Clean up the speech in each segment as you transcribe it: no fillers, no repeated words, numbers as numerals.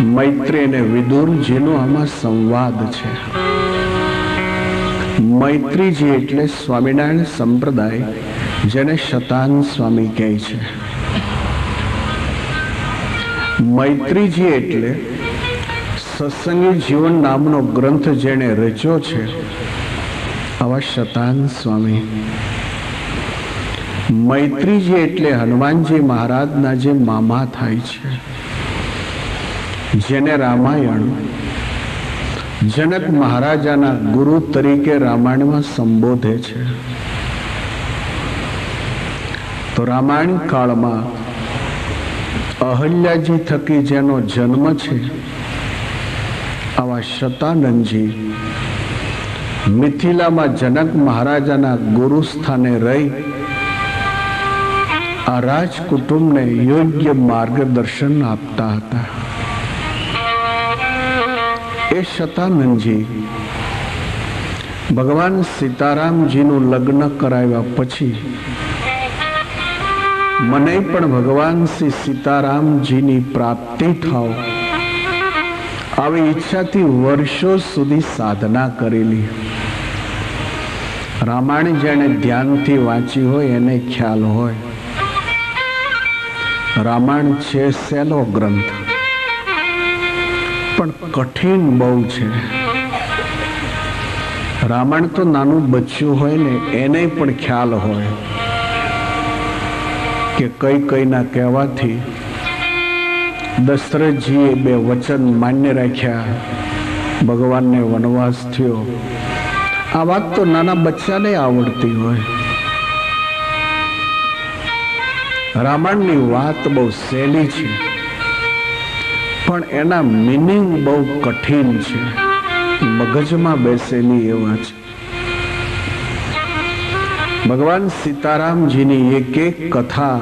મૈત્રી અને વિદુરજીનો આમાં સંવાદ છે. મૈત્રીજી એટલે સ્વામિનારાયણ સંપ્રદાય, જેને શતાન સ્વામી કહે છે. મૈત્રીજી એટલે સત્સંગી જીવન નામનો ગ્રંથ જેણે રચ્યો છે, આવા શતાન સ્વામી. મૈત્રીજી એટલે હનુમાનજી મહારાજના જે મામા થાય છે, જેને રામાયણ જનક મહારાજાના ગુરુ તરીકે રામાયણમાં સંબોધે છે. તો રામાયણ કાળમાં અહલ્યાજી થકી જેનો જન્મ છે, આવા શતાનંદજી મિથિલામાં જનક મહારાજાના ગુરુ સ્થાને રહી આ રાજકુટુંબને યોગ્ય માર્ગદર્શન આપતા હતા. એ શતાનંદજી ભગવાન સીતારામજીનું લગ્ન કરાવ્યા પછી મને પણ ભગવાન શ્રી સીતારામજીની પ્રાપ્તિ થાવ આવી ઈચ્છાથી વર્ષો સુધી સાધના કરેલી. રામાયણ જેણે ધ્યાનથી વાંચી હોય એને ખ્યાલ હોય, રામાયણ છે સહેલો ગ્રંથ, પણ કઠિન બહુ છે. રામાયણ તો નાનું બચ્ચું હોય ને એને પણ ખ્યાલ હોય કે કઈના કહેવાથી દશરથજીએ 2 વચન માન્ય રાખ્યા, ભગવાનને વનવાસ થયો. આ વાત તો નાના બચ્ચાને આવડતી હોય. રામાયણની વાત બહુ સહેલી છે, પણ એના મિનિંગ બહુ કઠિન છે, મગજમાં બેસેલી એવા છે. ભગવાન સીતારામજીની એક એક કથા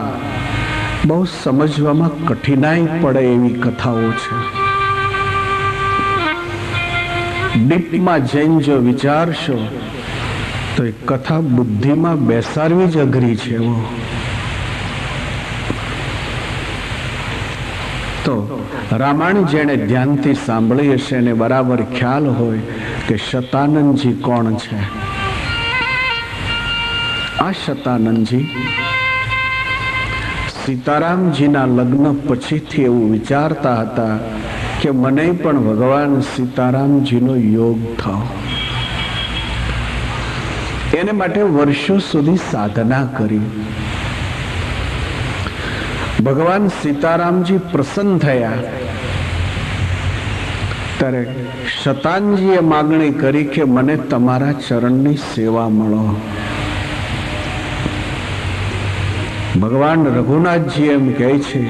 બહુ સમજવામાં કઠિનાઈ પડે એવી કથાઓ છે. ડીપમાં જઈને જો વિચારશો તો એ કથા બુદ્ધિમાં બેસાડવી જ અઘરી છે. તો રામાયણ જેણે ધ્યાનથી સાંભળી હશે એને બરાબર ખ્યાલ હોય કે શતાનંદજી કોણ છે. આ શતાનંદજી સીતારામજીના લગ્ન પછીથી એવું વિચારતા હતા કે મને પણ ભગવાન સીતારામજીનો યોગ થાવ. એને માટે વર્ષો સુધી સાધના કરી. ભગવાન સીતારામજી પ્રસન્ન થયા ત્યારે શતાનજીએ માગણી કરી કે મને તમારા ચરણની સેવા મળો. ભગવાન રઘુનાથજી એમ કહે છે,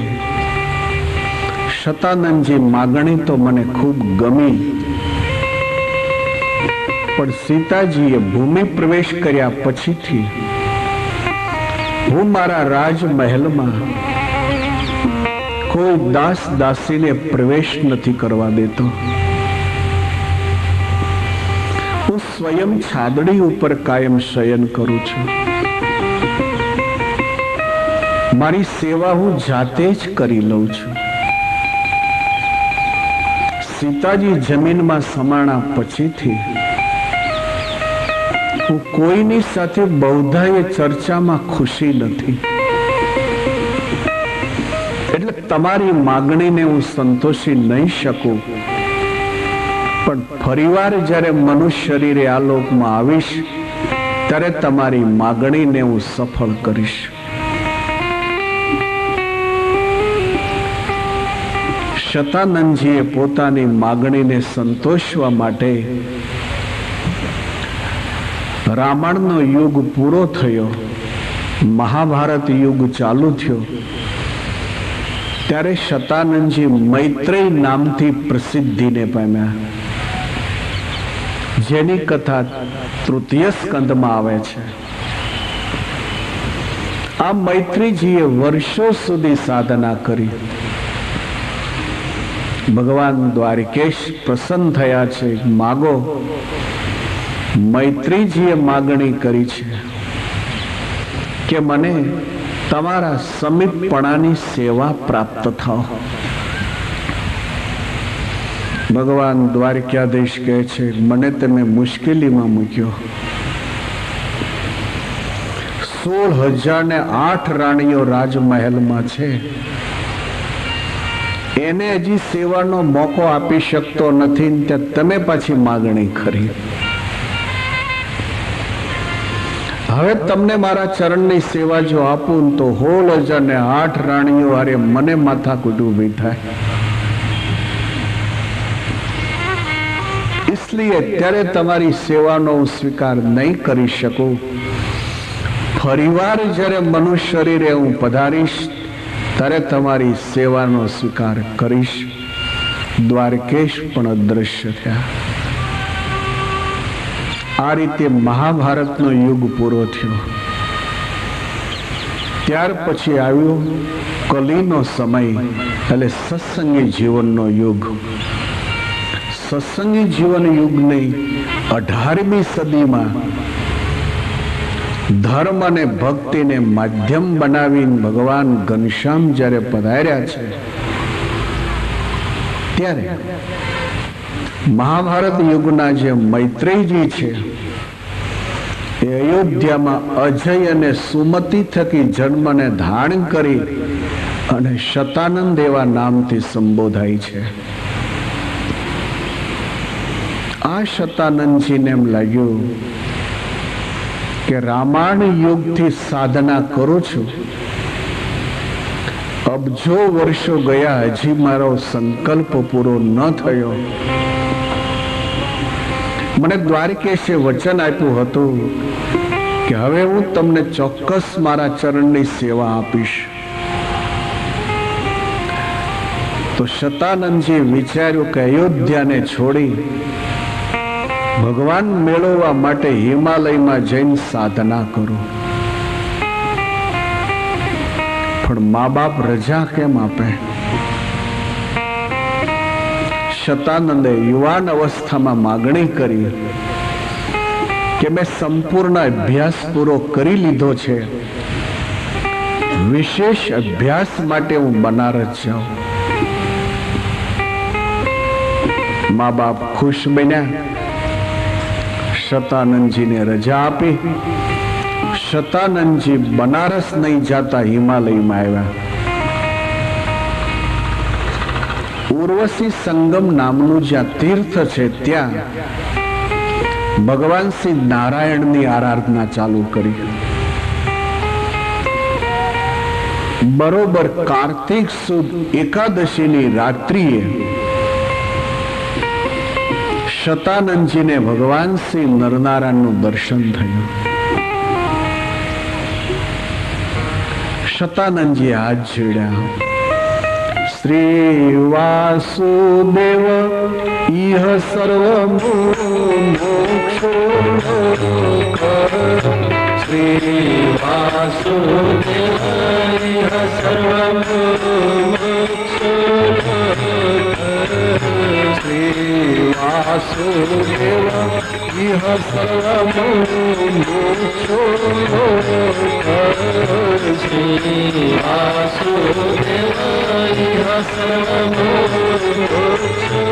શતાનંદજી માગણી તો મને ખૂબ ગમી, પણ સીતાજીએ ભૂમિ પ્રવેશ કર્યા પછીથી હું મારા રાજમહેલમાં કોઈ દાસ દાસીને પ્રવેશ નથી કરવા દેતો. હું સ્વયં છાદડી ઉપર કાયમ શયન કરું છું. મારી સેવા હું જાતે જ કરી લઉં છું. સીતાજી જમીનમાં સમાણા પછીથી હું કોઈની સાથે બૌદ્ધાય ચર્ચામાં ખુશી નથી. એટલે તમારી માગણીને હું સંતોષી નહીં શકું, પણ ફરીવાર જ્યારે મનુષ્ય શરીરે આ લોકમાં આવીશ ત્યારે તમારી માગણીને હું સફળ કરીશ. શતાનંદજીએ પોતાની માગણીને સંતોષવા માટે રામાયણનો યુગ પૂરો થયો, મહાભારત યુગ ચાલુ થયો ત્યારે શતાનંદજી મૈત્રેય નામથી પ્રસિદ્ધિને પામ્યા, જેની કથા તૃતીય સ્કંદમાં આવે છે. આ મૈત્રીજીએ વર્ષો સુધી સાધના કરી. ભગવાન દ્વારિકેશ પ્રસન્ન થયા છે, માગો. મૈત્રીજીએ માગણી કરી છે કે મને તમારા સમીપપણાની સેવા પ્રાપ્ત થાવ. ભગવાન દ્વારકાધીશ કહે છે, મને તમે મુશ્કેલીમાં મૂક્યો. 16,008 રાણીઓ રાજમહેલમાં છે, એને હજી સેવાનો મોકો આપી શકતો નથી, ત્યાં તમે પાછી માગણી કરી. હવે તમને મારા ચરણની સેવા જો આપું તો 16,008 રાણીઓ અરે મને માથાકૂટ ઊભી થાય. इसलिए ત્યારે તમારી સેવાનો હું સ્વીકાર નહીં કરી શકું. ફરીવાર જ્યારે મનુષ્ય શરીરે હું પધારીશ ત્યારે તમારી સેવાનો સ્વીકાર કરીશ. દ્વારકેશ પણ અદ્રશ્ય થયા. આ રીતે મહાભારતનો યુગ પૂરો થયો. ત્યાર પછી આવ્યો કલીનો સમય, એટલે સત્સંગી જીવનનો યુગ. સત્સંગી જીવન યુગની 18મી સદીમાં ધર્મ અને ભક્તિને માધ્યમ બનાવીને ભગવાન ઘનશ્યામ જ્યારે પધાર્યા છે, ત્યારે મહાભારત યુગના જે મૈત્રેયજી છે એ અયોધ્યામાં અજય અને સુમતિ થકી જન્મને ધારણ કરી અને શતાનંદ એવા નામથી સંબોધાય છે. આ શતાનંદજીને એમ લાગ્યું કે રામાયણ યુગથી સાધના કરું છું, અબજો વર્ષો ગયા, હજી મારો સંકલ્પ પૂરો ન થયો. મને દ્વારકેશે વચન આપ્યું હતું કે હવે હું તમને ચોક્કસ મારા ચરણની સેવા આપીશ. તો શતાનંદજી વિચાર્યું કે અયોધ્યાને છોડી ભગવાન મેળવવા માટે હિમાલયમાં જઈને સાધના કરું. પણ મા બાપ રજા કેમ આપે? શતાનંદે યુવાન અવસ્થામાં માગણી કરી કે મેં સંપૂર્ણ અભ્યાસ પૂરો કરી લીધો છે, વિશેષ અભ્યાસ માટે હું બનારસ જાઉં. મા બાપ ખુશ બન્યા, શતાનંદજીને રજા આપી. શતાનંદજી બનારસ નહીં જાતા હિમાલયમાં આવ્યા. ઉર્વશી સંગમ નામનું જ્યાં તીર્થ છે ત્યાં ભગવાન શ્રી નારાયણની આરાધના ચાલુ કરી. બરોબર કાર્તિક સુદ એકાદશીની રાત્રિએ શતાનંદજીને ભગવાન શ્રી નરનારાયણનું દર્શન થયું. શતાનંદજી હાથ જોડ્યા. શ્રી વાસુદેવ ઇહ સર્વ મોક્ષો, શ્રી વાસુદેવ ઇહ સર્વ મોક્ષો, શ્રી વાસુદેવ ઇહ સર્વ મોક્ષો, શ્રી વાસુદેવ ઇહ સર્વ મોક્ષો,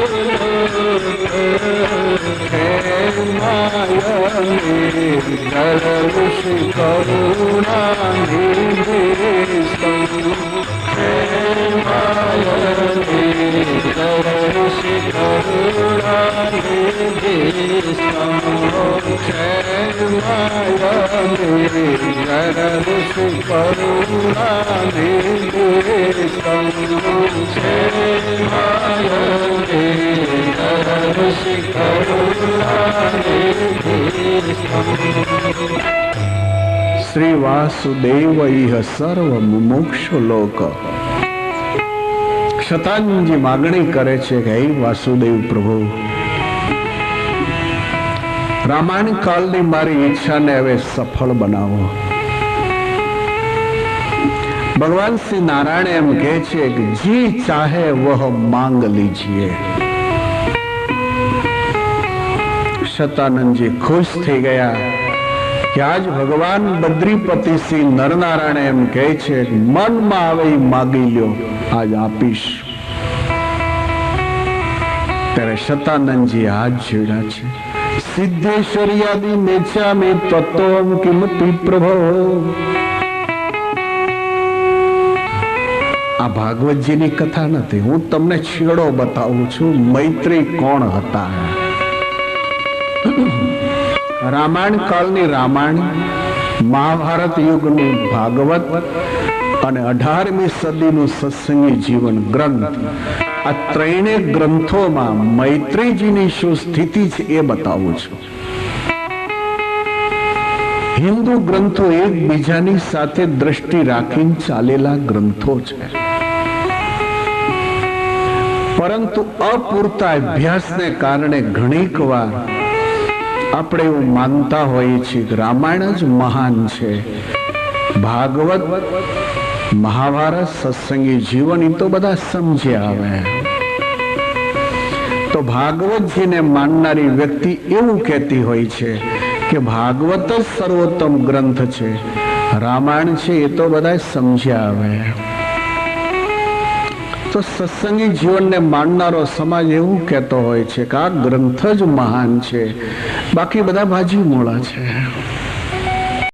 હે માયને દર્શિ કરુણા નિધિ, હે માયને દર્શિ કરુણા નિધિ, હે માયને દર્શિ કરુણા નિધિ, શ્રી વાસુદેવ ઇહ સર્વ મુમુક્ષુ લોક. શતાનંદજી માગણી કરે છે કે હે વાસુદેવ પ્રભુ, રામાયણ કાળની મારી ઈચ્છાને હવે સફળ બનાવો. ભગવાન શ્રી નારાયણ એમ કહે છે કે જી ચાહે વહ માંગ લીજીએ. શતાનંદજી ખુશ થઈ ગયા કે આજ ભગવાન બદ્રીપતિ શ્રી નરનારાયણ એમ કહે છે મનમાં આવે માગી લ્યો, આજ આપીશ. ત્યારે શતાનંદજી હાથ જોડ્યા છે. સિદ્ધેશ્વર્યાદિ નેચામિ તત્વમ કિમપી પ્રભો. આ ભાગવતજીની કથા નથી, હું તમને છેડો બતાવું છું. મૈત્રી કોણ હતા? રામાયણ કાળની રામાયણ, મહાભારત યુગનું ભાગવત અને 18મી સદીનું સત્સંગી જીવન ગ્રંથ, આ ત્રણેય ગ્રંથોમાં મૈત્રીજીની શું સ્થિતિ છે એ બતાવું છું. હિન્દુ ગ્રંથો એકબીજાની સાથે દ્રષ્ટિ રાખીને ચાલેલા ગ્રંથો છે, પરંતુ અપૂરતા અભ્યાસને કારણે ઘણીક વાર આપણે એવું માનતા હોઈએ છીએ કે રામાયણ જ મહાન છે, ભાગવત, મહાભારત, સત્સંગી જીવન એ તો બધા સમજી આવે. તો ભાગવતજીને માનનારી વ્યક્તિ એવું કહેતી હોય છે કે ભાગવત જ સર્વોત્તમ ગ્રંથ છે, રામાયણ છે એ તો બધા સમજી આવે. તો સત્સંગી જીવનને માનનારો સમાજ એવું કહેતો હોય છે કે આ ગ્રંથ જ મહાન છે, બાકી બધા ભાજી મોળા છે.